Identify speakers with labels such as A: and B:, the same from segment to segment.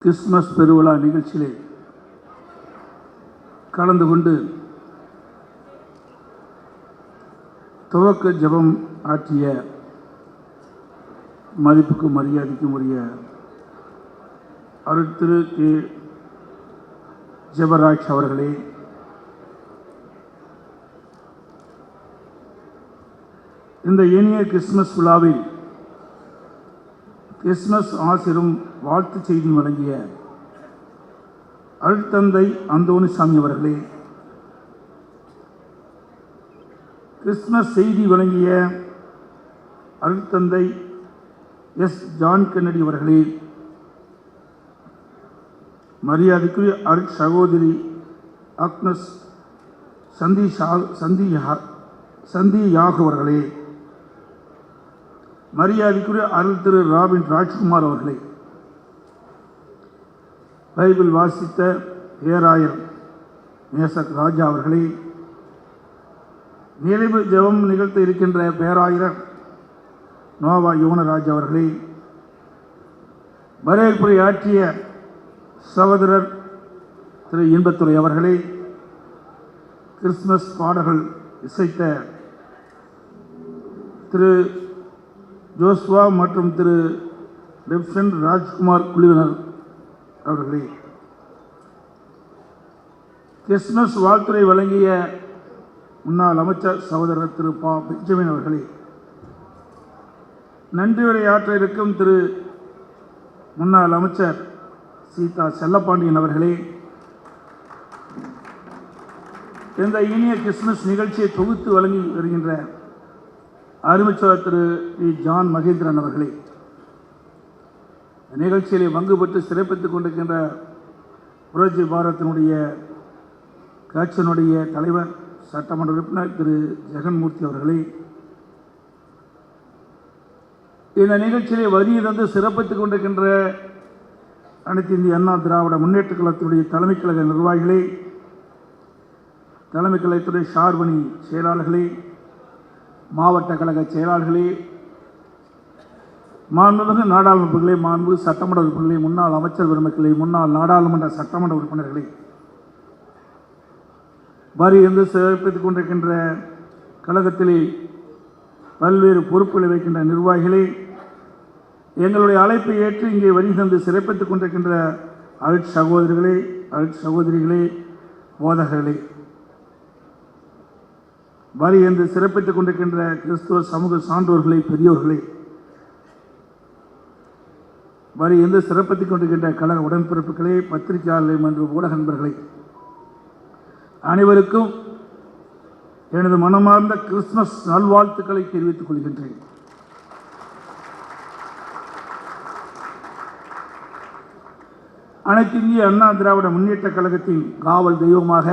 A: Christmas பெருவிழா நிகழ்ச்சியிலே கலந்து கொண்டு துவக்க ஜெபம் ஆற்றிய மதிப்புக்கும் மரியாதைக்கும் உரிய அருட்திரு கே ஜெபராஜ் அவர்களே, இந்த இனிய கிறிஸ்துமஸ் விழாவில் கிறிஸ்துமஸ் ஆசிரும் வாழ்த்து செய்தி வழங்கிய அருட்தந்தை அந்தோணிசாமி அவர்களே, கிறிஸ்துமஸ் செய்தி வழங்கிய அருட்தந்தை எஸ் ஜான் கென்னடி அவர்களே, மரியாதைக்குரிய அருட் சகோதரி அக்னஸ் சந்தி யாகு அவர்களே, மரியாதைக்குரிய அருள் திரு ராபின் ராஜ்குமார் அவர்களே, பைபிள் வாசித்த பேராயர் நேசக் ராஜா அவர்களே, நிறைவு ஜெபம் நிகழ்த்த இருக்கின்ற பேராயர் நோவா யுவனராஜ் அவர்களே, வரவேற்புரை ஆற்றிய சகோதரர் திரு இன்பத்துறை அவர்களே, கிறிஸ்துமஸ் பாடல்கள் இசைத்த திரு ஜோஸ்வா மற்றும் திரு ரெப்சன் ராஜ்குமார் குழுவினர் அவர்களே, கிறிஸ்துமஸ் வாழ்த்துரை வழங்கிய முன்னாள் அமைச்சர் சகோதரர் திரு பா பெஞ்சமின் அவர்களே, நன்றி உரையாற்ற இருக்கும் திரு முன்னாள் அமைச்சர் சீதா செல்லப்பாண்டியன் அவர்களே, இந்த இனிய கிறிஸ்துமஸ் நிகழ்ச்சியை தொகுத்து வழங்கி வருகின்ற அருமைச்சர் திரு ஜான் மகேந்திரன் அவர்களே, நிகழ்ச்சியிலே பங்கு பெற்று சிறப்பித்துக் கொண்டிருக்கின்ற புரட்சி பாரத்தினுடைய கட்சியினுடைய தலைவர் சட்டமன்ற உறுப்பினர் திரு ஜெகன்மூர்த்தி அவர்களே, இந்த நிகழ்ச்சியிலே வரியை தந்து சிறப்பித்துக் கொண்டிருக்கின்ற அனைத்து இந்திய அண்ணா திராவிட முன்னேற்ற கழகத்தினுடைய தலைமை கழக நிர்வாகிகளே, தலைமை கழகத்துடைய சார்பணி செயலாளர்களே, மாவட்ட கழக செயலாளர்களே, மாண்புமிகு நாடாளுமன்றங்களே, மாண்பு சட்டமன்ற உறுப்பினர்களே, முன்னாள் அமைச்சர் பெருமக்களே, முன்னாள் நாடாளுமன்ற சட்டமன்ற உறுப்பினர்களே, வரி என்று சிறப்பித்துக் கொண்டிருக்கின்ற கழகத்திலே பல்வேறு பொறுப்புகளை வைக்கின்ற நிர்வாகிகளே, எங்களுடைய அழைப்பை ஏற்று இங்கே வரி தந்து சிறப்பித்துக் கொண்டிருக்கின்ற அருட் சகோதரிகளே, அருட் சகோதரிகளே, போதகர்களே, வரி என்று சிறப்பித்துக் கொண்டிருக்கின்ற கிறிஸ்துவ சமூக சான்றோர்களே, பெரியோர்களே, வரி என்று சிறப்பித்துக் கொண்டிருக்கின்ற கழக உடன்பிறப்புகளே, பத்திரிகையாளர்களே மற்றும் ஊடக நண்பர்களே, அனைவருக்கும் எனது மனமார்ந்த கிறிஸ்துமஸ் நல்வாழ்த்துக்களை தெரிவித்துக் கொள்கின்றேன். அனைத்து இந்திய அண்ணா திராவிட முன்னேற்ற கழகத்தின் காவல் தெய்வமாக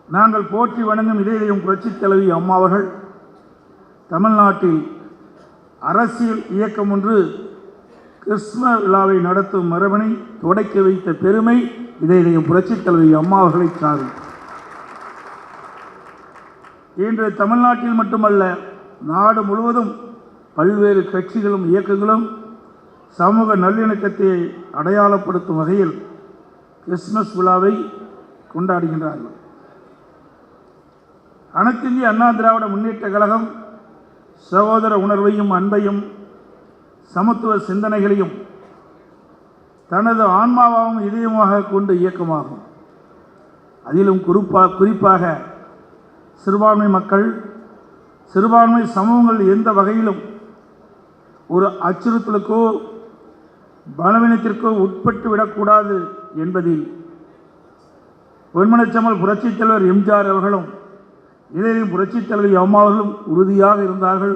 A: நாங்கள் போற்றி வணங்கும் இதயம் புரட்சித் தலைவி அம்மா அவர்கள் தமிழ்நாட்டில் அரசியல் இயக்கம் ஒன்று கிறிஸ்தும விழாவை நடத்தும் மரபணை தொடக்கி வைத்த பெருமை இதயம் புரட்சித் தலைவி அம்மா அவர்களை சாரும். இன்று தமிழ்நாட்டில் மட்டுமல்ல, நாடு முழுவதும் பல்வேறு கட்சிகளும் இயக்கங்களும் சமூக நல்லிணக்கத்தை அடையாளப்படுத்தும் வகையில் கிறிஸ்துமஸ் விழாவை கொண்டாடுகின்றார்கள். அனைத்து இந்திய அண்ணா திராவிட முன்னேற்ற கழகம் சகோதர உணர்வையும் அன்பையும் சமத்துவ சிந்தனைகளையும் தனது ஆன்மாவாகவும் இதயமாக கொண்டு இயக்கமாகும். அதிலும் குறிப்பாக சிறுபான்மை மக்கள், சிறுபான்மை சமூகங்கள் எந்த வகையிலும் ஒரு அச்சுறுத்தலுக்கோ பலவீனத்திற்கோ உட்பட்டு விடக்கூடாது என்பதில் பொன்மனச்செம்மல் புரட்சித் தலைவர் எம்ஜிஆர் அவர்களும் இதயம் புரட்சித் தலைவி அம்மா அவர்களும் உறுதியாக இருந்தார்கள்.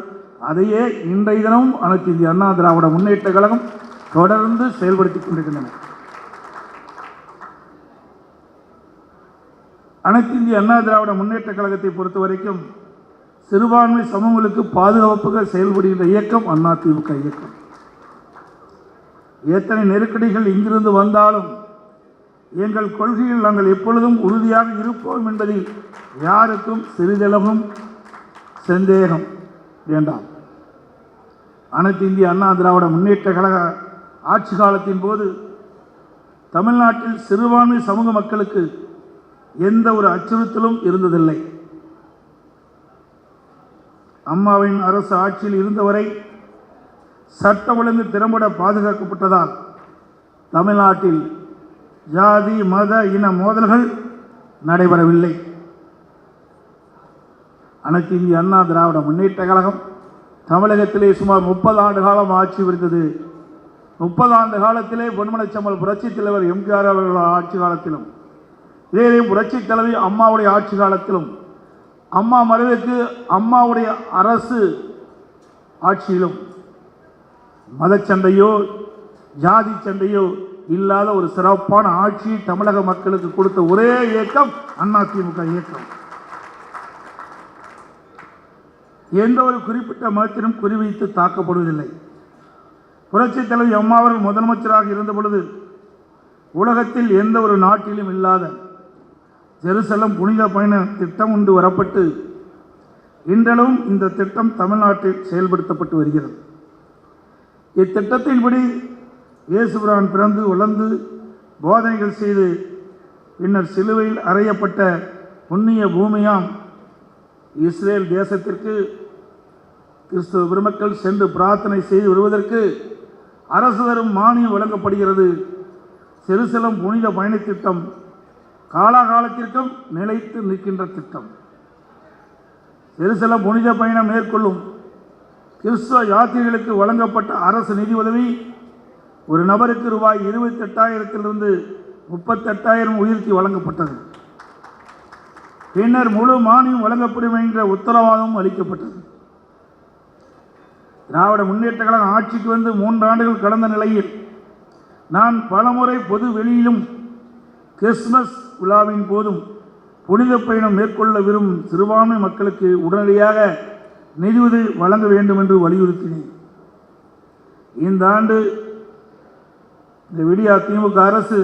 A: அதையே இன்றைய தினமும் அனைத்து இந்திய அண்ணா திராவிட முன்னேற்ற கழகம் தொடர்ந்து செயல்படுத்திக் கொண்டிருக்கின்றன. அனைத்து இந்திய அண்ணா திராவிட முன்னேற்ற கழகத்தை பொறுத்த வரைக்கும் சிறுபான்மை சமூகங்களுக்கு பாதுகாப்புகள் செயல்படுகின்ற இயக்கம் அதிமுக இயக்கம். எத்தனை நெருக்கடிகள் இங்கிருந்து வந்தாலும் எங்கள் கொள்கையில் நாங்கள் எப்பொழுதும் உறுதியாக இருப்போம் என்பதில் யாருக்கும் சிறிதளவும் சந்தேகம் வேண்டாம். அனைத்து இந்திய அண்ணா திராவிட முன்னேற்ற கழக ஆட்சி காலத்தின் போது தமிழ்நாட்டில் சிறுபான்மை சமூக மக்களுக்கு எந்த ஒரு அச்சுறுத்தலும் இருந்ததில்லை. அம்மாவின் அரசு ஆட்சியில் இருந்தவரை சட்ட ஒழுங்கு திறம்பட பாதுகாக்கப்பட்டதால் தமிழ்நாட்டில் ஜாதி மத இன மோதல்கள் நடைபெறவில்லை. அனைத்து இந்திய அண்ணா திராவிட முன்னேற்ற கழகம் தமிழகத்திலே சுமார் 30 ஆண்டு காலம் ஆட்சி புரிந்தது. 30 ஆண்டு காலத்திலே பொன்மனச்செம்மல் புரட்சித் தலைவர் எம்ஜிஆர் அவர்கள் ஆட்சி காலத்திலும், இதே புரட்சித் தலைவி அம்மாவுடைய ஆட்சி காலத்திலும், அம்மா மறைவுக்கு அம்மாவுடைய அரசு ஆட்சியிலும் மதச்சண்டையோ ஜாதி சண்டையோ இல்லாத ஒரு சிறப்பான ஆட்சி தமிழக மக்களுக்கு கொடுத்த ஒரே இயக்கம் அதிமுக இயக்கம். எந்த ஒரு குறிப்பிட்ட மதத்திலும் குறிவைத்து தாக்கப்படுவதில்லை. புரட்சித் தலைவி அம்மா அவர்கள் முதலமைச்சராக இருந்த பொழுது உலகத்தில் எந்த ஒரு நாட்டிலும் இல்லாத ஜெருசலம் புனித பயண திட்டம் கொண்டு வரப்பட்டு இன்றளவும் இந்த திட்டம் தமிழ்நாட்டில் செயல்படுத்தப்பட்டு வருகிறது. இத்திட்டத்தின்படி இயேசுபிரான் பிறந்து வளர்ந்து போதனைகள் செய்து பின்னர் சிலுவையில் அறையப்பட்ட புண்ணிய பூமியாம் இஸ்ரேல் தேசத்திற்கு கிறிஸ்தவ பெருமக்கள் சென்று பிரார்த்தனை செய்து வருவதற்கு அரசு தரும் மானியம் வழங்கப்படுகிறது. ஜெருசலம் புனித பயண திட்டம் காலாகாலத்திற்கும் நிலைத்து நிற்கின்ற திட்டம். ஜெருசலம் புனித பயணம் மேற்கொள்ளும் கிறிஸ்தவ யாத்திரைகளுக்கு வழங்கப்பட்ட அரசு நிதி உதவி ஒரு நபருக்கு ரூபாய் 28,000 38,000 உயர்த்தி வழங்கப்பட்டது. பின்னர் முழு மானியம் வழங்கப்படும் என்ற உத்தரவாதமும் அளிக்கப்பட்டது. திராவிட முன்னேற்ற கழகம் ஆட்சிக்கு வந்து 3 ஆண்டுகள் கடந்த நிலையில் நான் பலமுறை பொது வெளியிலும் கிறிஸ்துமஸ் விழாவின் போதும் புனித பயணம் மேற்கொள்ள விரும்பும் சிறுபான்மை மக்களுக்கு உடனடியாக நிதியுதவி வழங்க வேண்டும் என்று வலியுறுத்தினேன். இந்த ஆண்டு இந்த விடியா திமுக அரசு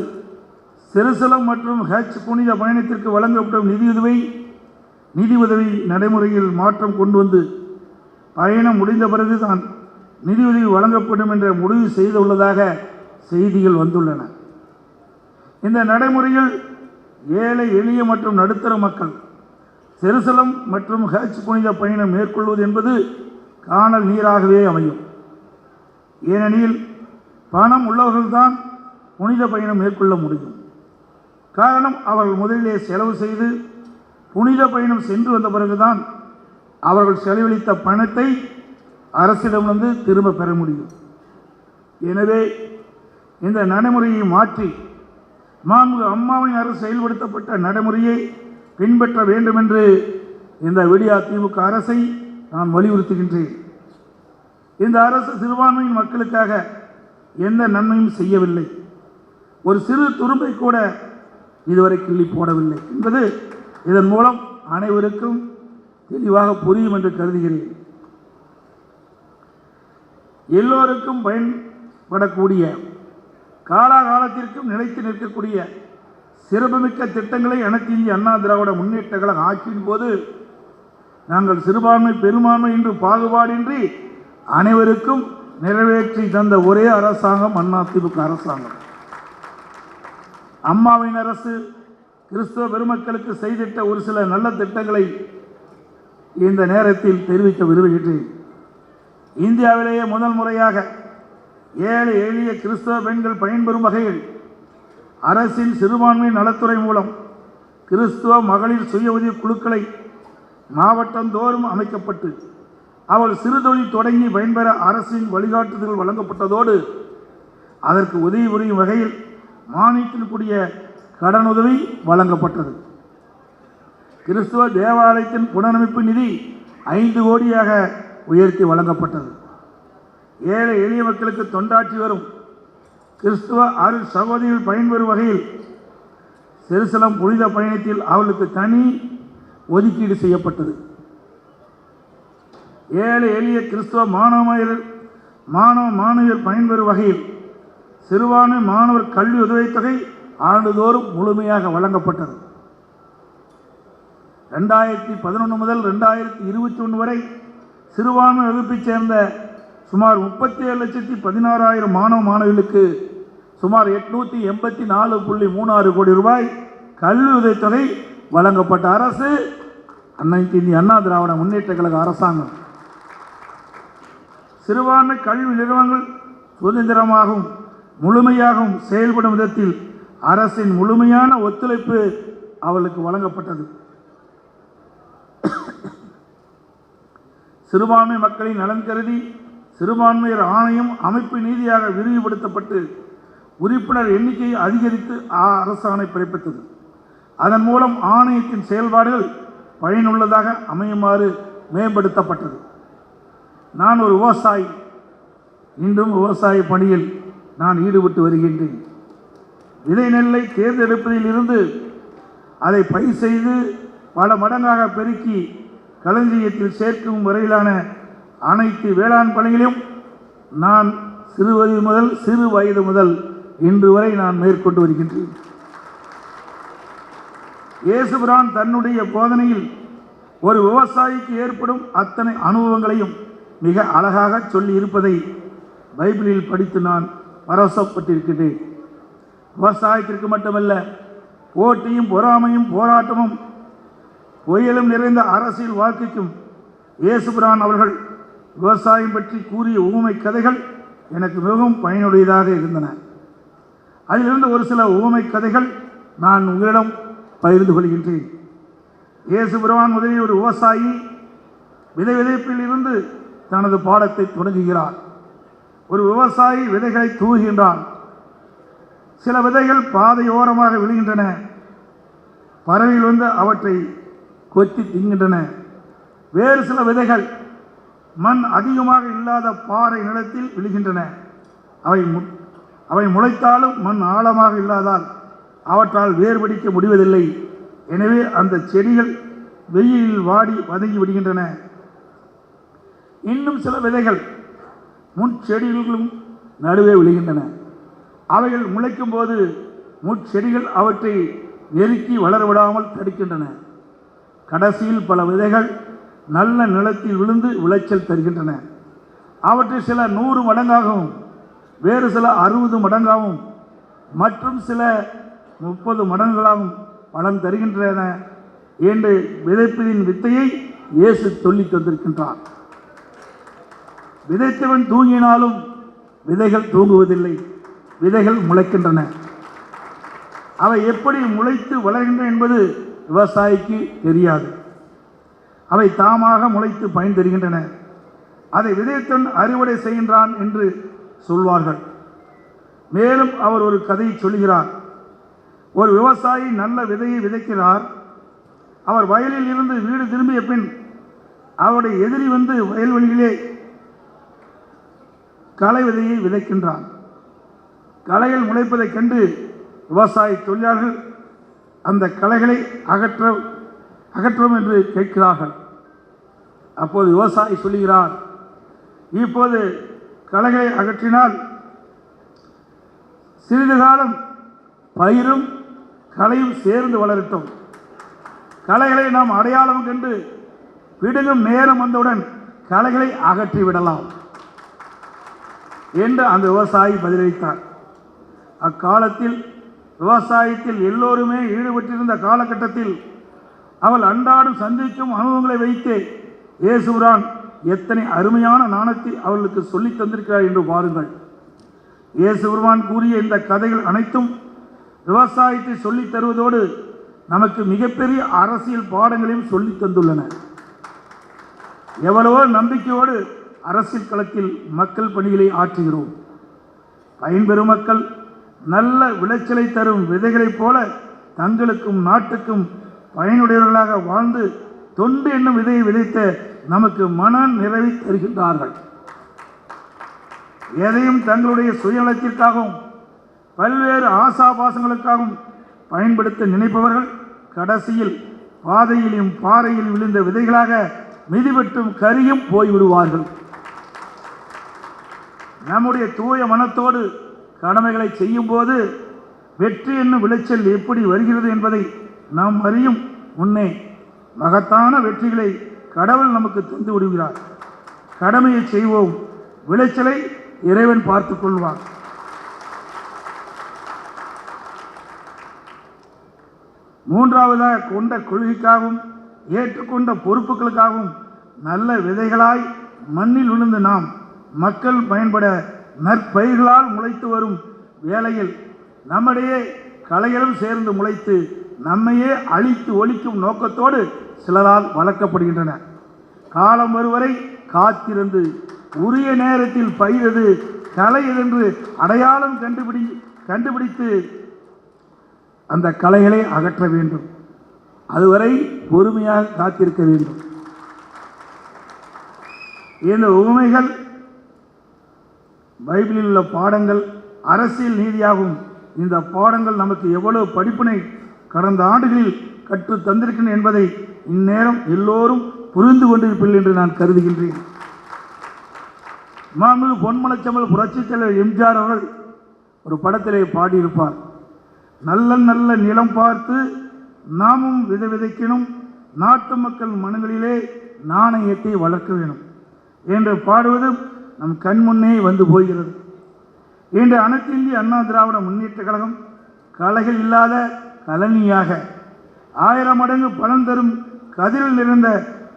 A: ஜெருசலம் மற்றும் ஹஜ் புனித பயணத்திற்கு வழங்கப்படும் நிதி உதவி நடைமுறையில் மாற்றம் கொண்டு வந்து பயணம் முடிந்த பிறகுதான் நிதியுதவி வழங்கப்படும் என்ற முடிவு செய்துள்ளதாக செய்திகள் வந்துள்ளன. இந்த நடைமுறையில் ஏழை எளிய மற்றும் நடுத்தர மக்கள் ஜெருசலம் மற்றும் ஹஜ் புனித பயணம் மேற்கொள்வது என்பது காணல் நீராகவே அமையும். ஏனெனில் பணம் உள்ளவர்கள்தான் புனித பயணம் மேற்கொள்ள முடியும். காரணம், அவர்கள் முதலிலே செலவு செய்து புனித பயணம் சென்று வந்த பிறகுதான் அவர்கள் செலவழித்த பணத்தை அரசிடமிருந்து திரும்ப பெற முடியும். எனவே இந்த நடைமுறையை மாற்றி அம்மாவின் அரசு செயல்படுத்தப்பட்ட நடைமுறையை பின்பற்ற வேண்டும் என்று இந்த விடியா திமுக அரசை நான் வலியுறுத்துகின்றேன். இந்த அரசு சிறுபான்மையின் மக்களுக்காக எந்த நன்மையும் செய்யவில்லை. ஒரு சிறு துரும்பை கூட இதுவரை கிள்ளி போடவில்லை என்பது இதன் மூலம் அனைவருக்கும் தெளிவாக புரியும் என்று கருதுகிறேன். எல்லோருக்கும் பயன்படக்கூடிய காலாகாலத்திற்கும் நிலைத்து நிற்கக்கூடிய சிறப்புமிக்க திட்டங்களை அனைத்து இந்திய அண்ணா திராவிட முன்னேற்ற கழக ஆட்சியின் போது நாங்கள் சிறுபான்மை பெரும்பான்மை என்று பாகுபாடின்றி அனைவருக்கும் நிறைவேற்றி தந்த ஒரே அரசாங்கம் அதிமுக அரசாங்கம். அம்மாவின் அரசு கிறிஸ்தவ பெருமக்களுக்கு செய்திட்ட ஒரு சில நல்ல திட்டங்களை இந்த நேரத்தில் தெரிவிக்க விரும்புகின்றேன். இந்தியாவிலேயே முதல் முறையாக ஏழை எளிய கிறிஸ்தவ பெண்கள் பயன்பெறும் வகையில் அரசின் சிறுபான்மை நலத்துறை மூலம் கிறிஸ்துவ மகளிர் சுய உதவி குழுக்களை மாவட்டந்தோறும் அமைக்கப்பட்டு அவள் சிறுதொழில் தொடங்கி பயன்பெற அரசின் வழிகாட்டுதல்கள் வழங்கப்பட்டதோடு அதற்கு உதவி புரியும் வகையில் மானியத்திற்குரிய கடனுதவி வழங்கப்பட்டது. கிறிஸ்துவ தேவாலயத்தின் புனரமைப்பு நிதி 5 கோடியாக உயர்த்தி வழங்கப்பட்டது. ஏழை எளிய மக்களுக்கு தொண்டாற்றி வரும் கிறிஸ்துவ அருள் சகோதரிகள் பயன்பெறும் வகையில் ஜெருசலம் புனித பயணத்தில் அவளுக்கு தனி ஒதுக்கீடு செய்யப்பட்டது. ஏழை எளிய கிறிஸ்துவ மாணவியர் பயன்பெறும் வகையில் சிறுபான்மை மாணவர் கல்வி உதவித்தொகை ஆண்டுதோறும் முழுமையாக வழங்கப்பட்டது. 2011 முதல் 2021 வரை சிறுபான்மை வகுப்பைச் சேர்ந்த சுமார் 37,16,000 மாணவர்களுக்கு சுமார் 884.36 கோடி ரூபாய் கல்வி உதவித்தொகை வழங்கப்பட்ட அரசு அனைத்து இந்திய அண்ணா திராவிட முன்னேற்ற கழக அரசாங்கம். சிறுபான்மை கல்வி நிறுவனங்கள் சுதந்திரமாகவும் முழுமையாகவும் செயல்படும் விதத்தில் அரசின் முழுமையான ஒத்துழைப்பு அவர்களுக்கு வழங்கப்பட்டது. சிறுபான்மை மக்களின் நலன் கருதி சிறுபான்மையர் ஆணையம் அமைப்பு நீதியாக விரிவுபடுத்தப்பட்டு உறுப்பினர் எண்ணிக்கையை அதிகரித்து அரசாணை பிறப்பித்தது. அதன் மூலம் ஆணையத்தின் செயல்பாடுகள் பயனுள்ளதாக அமையுமாறு மேம்படுத்தப்பட்டது. நான் ஒரு விவசாயி. இன்றும் விவசாய பணியில் நான் ஈடுபட்டு வருகின்றேன். விதை நெல்லை தேர்ந்தெடுப்பதில் இருந்து அதை பயிர் செய்து பல மடங்காக பெருக்கி களஞ்சியத்தில் சேர்க்கும் வரையிலான அனைத்து வேளாண் பணிகளையும் நான் சிறு வயது முதல் இன்று வரை நான் மேற்கொண்டு வருகின்றேன். இயேசுபிரான் தன்னுடைய போதனையில் ஒரு விவசாயிக்கு ஏற்படும் அத்தனை அனுபவங்களையும் மிக அழகாக சொல்லி இருப்பதை பைபிளில் படித்து நான் பரவசப்பட்டிருக்கிறேன். விவசாயத்திற்கு மட்டுமல்ல, போட்டியும் பொறாமையும் போராட்டமும் புயலும் நிறைந்த அரசியல் வாழ்க்கைக்கும் இயேசுபிரான் அவர்கள் விவசாயம் பற்றி கூறிய ஊமை கதைகள் எனக்கு மிகவும் பயனுடையதாக இருந்தன. அதிலிருந்து ஒரு சில ஊமை கதைகள் நான் உங்களிடம் பகிர்ந்து கொள்கின்றேன். இயேசுபிரான் முதலில் ஒரு விவசாயி விதைப்பில் இருந்து தனது பாடத்தை தொடங்குகிறார். ஒரு விவசாயி விதைகளை தூவுகின்றான். சில விதைகள் பாதையோரமாக விழுகின்றன. பறவைகள் வந்து அவற்றை கொத்தி தின்கின்றன. வேறு சில விதைகள் மண் அதிகமாக இல்லாத பாறை நிலத்தில் விழுகின்றன. அவை முளைத்தாலும் மண் ஆழமாக இல்லாதால் அவற்றால் வேறுபடிக்க முடிவதில்லை. எனவே அந்த செடிகள் வெயிலில் வாடி வதங்கி விடுகின்றன. இன்னும் சில விதைகள் முட்செடிகளும் நடுவே விழுகின்றன. அவைகள் முளைக்கும் போது முட்செடிகள் அவற்றை நெருக்கி வளரவிடாமல் தடுக்கின்றன. கடைசியில் பல விதைகள் நல்ல நிலத்தில் விழுந்து விளைச்சல் தருகின்றன. அவற்றில் சில 100 மடங்காகவும் வேறு சில 60 மடங்காகவும் மற்றும் சில 30 மடங்குகளாகவும் பலன் தருகின்றன என்று விதைப்பதின் வித்தையை இயேசு சொல்லி தந்திருக்கின்றார். விதைத்தவன் தூங்கினாலும் விதைகள் தூங்குவதில்லை, விதைகள் முளைக்கின்றன. அவை எப்படி முளைத்து வளர்கின்றன என்பது விவசாயிக்கு தெரியாது. அவை தாமாக முளைத்து பயன் தருகின்றன. அதை விதைத்தவன் அறுவடை செய்கின்றான் என்று சொல்வார்கள். மேலும் அவர் ஒரு கதையை சொல்கிறார். ஒரு விவசாயி நல்ல விதையை விதைக்கிறார். அவர் வயலில் இருந்து வீடு திரும்பிய பின் அவருடைய எதிரி வந்து வயல்வெளியிலே களை விதையை விதைக்கின்றான். களைகள் முளைப்பதைக் கண்டு விவசாய தொழிலாளர்கள் அந்த களைகளை அகற்றும் என்று கேட்கிறார்கள். அப்போது விவசாயி சொல்கிறார், இப்போது களைகளை அகற்றினால் சிறிது காலம் பயிரும் களையும் சேர்ந்து வளரட்டும். களைகளை நாம் அடையாளம் கண்டு பிடுங்கும் நேரம் வந்தவுடன் களைகளை அகற்றி விடலாம் என்று அந்த விவசாயி பதிலளித்தார். அக்காலத்தில் விவசாயத்தில் எல்லோருமே ஈடுபட்டிருந்த காலகட்டத்தில் அவள் அன்றாடம் சந்திக்கும் அனுபவங்களை வைத்து இயேசுபிரான் எத்தனை அருமையான நாணத்தை அவர்களுக்கு சொல்லித் தந்திருக்கிறார் என்று பாருங்கள். இயேசுபிரான் கூறிய இந்த கதைகள் அனைத்தும் விவசாயத்தை சொல்லித் தருவதோடு நமக்கு மிகப்பெரிய அரசியல் பாடங்களையும் சொல்லித் தந்துள்ளன. எவ்வளவோ நம்பிக்கையோடு அரசியல் களத்தில் மக்கள் பணிகளை ஆற்றுகிறோம். பயன்பெறும் மக்கள் நல்ல விளைச்சலை தரும் விதைகளைப் போல தங்களுக்கும் நாட்டுக்கும் பயனுடையவர்களாக வாழ்ந்து தொண்டு என்னும் விதையை விதைத்த நமக்கு மன நிறைவை தருகின்றார்கள். எதையும் தங்களுடைய சுயநலத்திற்காகவும் பல்வேறு ஆசாபாசங்களுக்காகவும் பயன்படுத்த நினைப்பவர்கள் கடைசியில் பாதையிலும் பாறையில் விழுந்த விதைகளாக மிதிவெட்டும் கரியும் போய்விடுவார்கள். நம்முடைய தூய மனத்தோடு கடமைகளை செய்யும் போது வெற்றி என்னும் விளைச்சல் எப்படி வருகிறது என்பதை நாம் அறியும் முன்னே மகத்தான வெற்றிகளை கடவுள் நமக்கு தந்து விடுகிறார். கடமையை செய்வோம், விளைச்சலை இறைவன் பார்த்துக் கொள்வார். மூன்றாவதாக கொண்ட கொள்கைக்காகவும் ஏற்றுக்கொண்ட பொறுப்புகளுக்காகவும் நல்ல விதைகளாய் மண்ணில் விழுந்து நாம் மக்கள் பயன்பட நற்பயிர்களால் முளைத்து வரும் வேளையில் நம்முடைய களைகளும் சேர்ந்து முளைத்து நம்மையே அழித்து ஒழிக்கும் நோக்கத்தோடு சிலரால் வளர்க்கப்படுகின்றன. காலம் வருவரை காத்திருந்து உரிய நேரத்தில் பயிரது களை எதென்று அடையாளம் கண்டுபிடித்து அந்த களைகளை அகற்ற வேண்டும். அதுவரை பொறுமையாக காத்திருக்க வேண்டும். இந்த உவமைகள் பைபிளில் உள்ள பாடங்கள் அரசியல் நீதியாகும். இந்த பாடங்கள் நமக்கு எவ்வளவு படிப்பினை கடந்த ஆண்டுகளில் கற்று தந்திருக்கின்றன என்பதை இந்நேரம் எல்லோரும் புரிந்து கொண்டிருப்பீர்கள் என்று நான் கருதுகின்றேன். மாண்புமிகு பொன்மனச்செம்மல் புரட்சித் தலைவர் எம்ஜிஆர் அவர்கள் ஒரு படத்திலே பாடியிருப்பார், நல்ல நல்ல நிலம் பார்த்து நாமும் விதைக்கணும், நாட்டு மக்கள் மனங்களிலே நாணயத்தை வளர்க்க வேணும் என்று பாடுவது நம் கண்முன்னே வந்து போகிறது. இன்று அனைத்து இந்திய அண்ணா திராவிட முன்னேற்ற கழகம் கலைகள் இல்லாத கலனியாக, 1000 மடங்கு பலன் தரும் கதிரில் இருந்த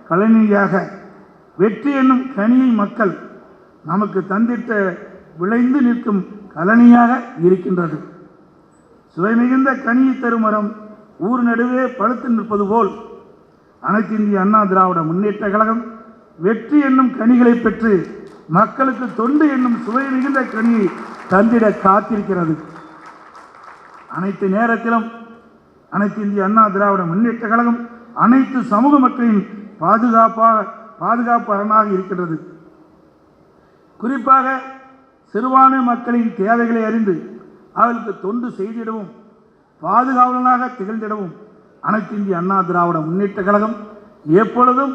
A: கலனியாக, வெற்றி என்னும் கனியை மக்கள் நமக்கு தந்திட்ட விளைந்து நிற்கும் கலனியாக இருக்கின்றது. சுவை மிகுந்த கனியை தரும் மரம் ஊர் நடுவே பழுத்து நிற்பது போல் அனைத்து இந்திய அண்ணா திராவிட முன்னேற்ற கழகம் வெற்றி என்னும் கனிகளை பெற்று மக்களுக்கு தொண்டு என்னும் சுவை மிகுந்த கனியை தந்திட காத்திருக்கிறது. அனைத்து நேரத்திலும் அனைத்து இந்திய அண்ணா திராவிட முன்னேற்ற கழகம் அனைத்து சமூக மக்களின் பாதுகாப்பு அரணாக இருக்கின்றது. குறிப்பாக சிறுபான்மை மக்களின் தேவைகளை அறிந்து அவர்களுக்கு தொண்டு செய்திடவும் பாதுகாவலனாக திகழ்ந்திடவும் அனைத்து இந்திய அண்ணா திராவிட முன்னேற்ற கழகம் எப்பொழுதும்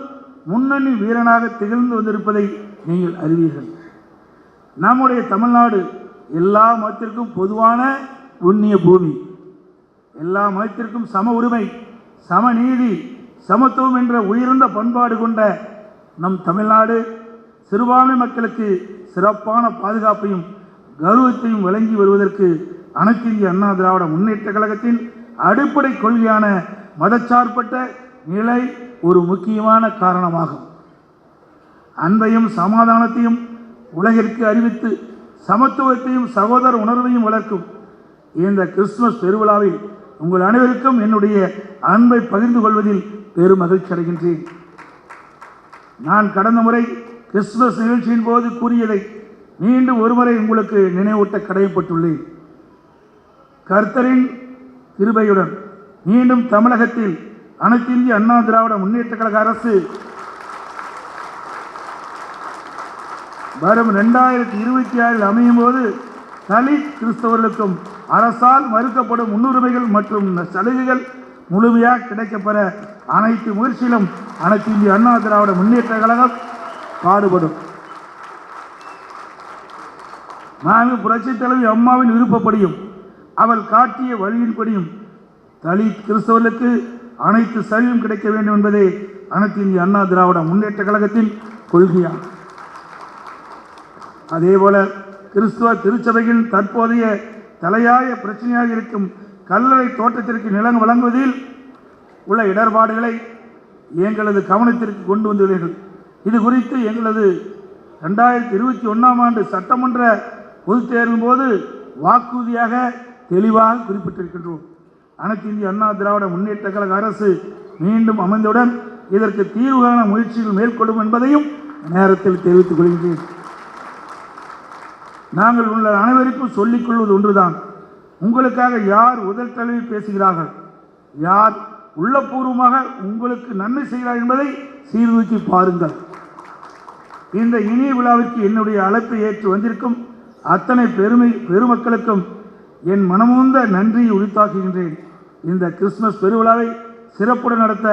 A: முன்னணி வீரனாக திகழ்ந்து வந்திருப்பதை நீங்கள் அறிவீர்கள். நம்முடைய தமிழ்நாடு எல்லா மதத்திற்கும் பொதுவான புண்ணிய பூமி. எல்லா மதத்திற்கும் சம உரிமை, சமநீதி, சமத்துவம் என்ற உயர்ந்த பண்பாடு கொண்ட நம் தமிழ்நாடு சிறுபான்மை மக்களுக்கு சிறப்பான பாதுகாப்பையும் கௌரவத்தையும் வழங்கி வருவதற்கு அனைத்து இந்திய அண்ணா திராவிட முன்னேற்ற கழகத்தின் அடிப்படை கொள்கையான மதச்சார்பற்ற நிலை ஒரு முக்கியமான காரணமாகும். அன்பையும் சமாதானத்தையும் உலகிற்கு அறிவித்து சமத்துவத்தையும் சகோதர உணர்வையும் வளர்க்கும் இந்த கிறிஸ்துமஸ் பெருவிழாவில் உங்கள் அனைவருக்கும் என்னுடைய அன்பை பகிர்ந்து கொள்வதில் பெரும் மகிழ்ச்சி அடைகின்றேன். நான் கடந்த முறை கிறிஸ்துமஸ் நிகழ்ச்சியின் போது கூறியதை மீண்டும் ஒருமுறை உங்களுக்கு நினைவூட்ட கடமைப்பட்டுள்ளேன். கர்த்தரின் கிருபையுடன் மீண்டும் தமிழகத்தில் அனைத்து இந்திய அண்ணா திராவிட முன்னேற்ற கழக அரசு வரும் 2026 அமையும் போது தலித் கிறிஸ்தவர்களுக்கும் அரசால் மறுக்கப்படும் முன்னுரிமைகள் மற்றும் சலுகைகள் முழுமையாக கிடைக்கப்பெற அனைத்து முயற்சியிலும் அனைத்து இந்திய அண்ணா திராவிட முன்னேற்ற கழகம் பாடுபடும். மாண்புமிகு புரட்சித் தலைவி அம்மாவின் விருப்பப்படியும் அவள் காட்டிய வழியின்படியும் தலித் கிறிஸ்தவர்களுக்கு அனைத்து சலுகையும் கிடைக்க வேண்டும் என்பதே அனைத்து இந்திய அண்ணா திராவிட முன்னேற்ற கழகத்தின் கொள்கையாகும். அதேபோல கிறிஸ்துவ திருச்சபையின் தற்போதைய தலையாய பிரச்சனையாக இருக்கும் கல்லறை தோட்டத்திற்கு நிலம் வழங்குவதில் உள்ள இடர்பாடுகளை எங்களது கவனத்திற்கு கொண்டு வந்துள்ளீர்கள். இது குறித்து எங்களது 2021 ஆண்டு சட்டமன்ற பொதுத் தேர்வின் போது வாக்குறுதியாக தெளிவாக குறிப்பிட்டிருக்கின்றோம். அனைத்து இந்திய அண்ணா திராவிட முன்னேற்ற கழக அரசு மீண்டும் அமைந்தவுடன் இதற்கு தீர்வு காண முயற்சிகள் மேற்கொள்ளும் என்பதையும் நேரத்தில் தெரிவித்துக் கொள்கின்றேன். நாங்கள் உள்ள அனைவருக்கும் சொல்லிக் கொள்வது ஒன்றுதான், உங்களுக்காக யார் உதல் தழுவி பேசுகிறார்கள், யார் உள்ளபூர்வமாக உங்களுக்கு நன்மை செய்கிறார் என்பதை சீர்தூக்கி பாருங்கள். இந்த இனிய விழாவிற்கு என்னுடைய அழைப்பை ஏற்று வந்திருக்கும் அத்தனை பெருமக்களுக்கும் என் மனமுந்த நன்றியை உரித்தாக்குகின்றேன். இந்த கிறிஸ்துமஸ் பெருவிழாவை சிறப்புடன் நடத்த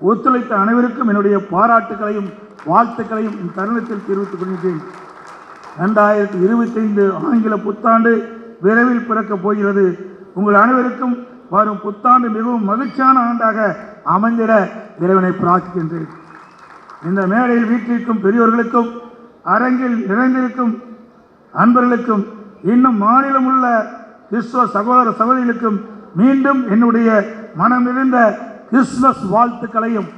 A: ஒத்துழைத்த அனைவருக்கும் என்னுடைய பாராட்டுகளையும் வாழ்த்துக்களையும் இந்த தருணத்தில் தெரிவித்துக் கொள்கின்றேன். 2025 ஆங்கில புத்தாண்டு விரைவில் பிறக்கப் போகிறது. உங்கள் அனைவருக்கும் வரும் புத்தாண்டு மிகவும் மகிழ்ச்சியான ஆண்டாக அமைந்திட இறைவனை பிரார்த்திக்கின்றேன். இந்த மேடையில் வீட்டிற்கும் பெரியோர்களுக்கும் அரங்கில் நிறைந்திருக்கும் அன்பர்களுக்கும் இன்னும் மாநிலம் உள்ள கிறிஸ்துவ சகோதர சகோதரிகளுக்கும் மீண்டும் என்னுடைய மனமிருந்த கிறிஸ்துமஸ் வாழ்த்துக்களையும்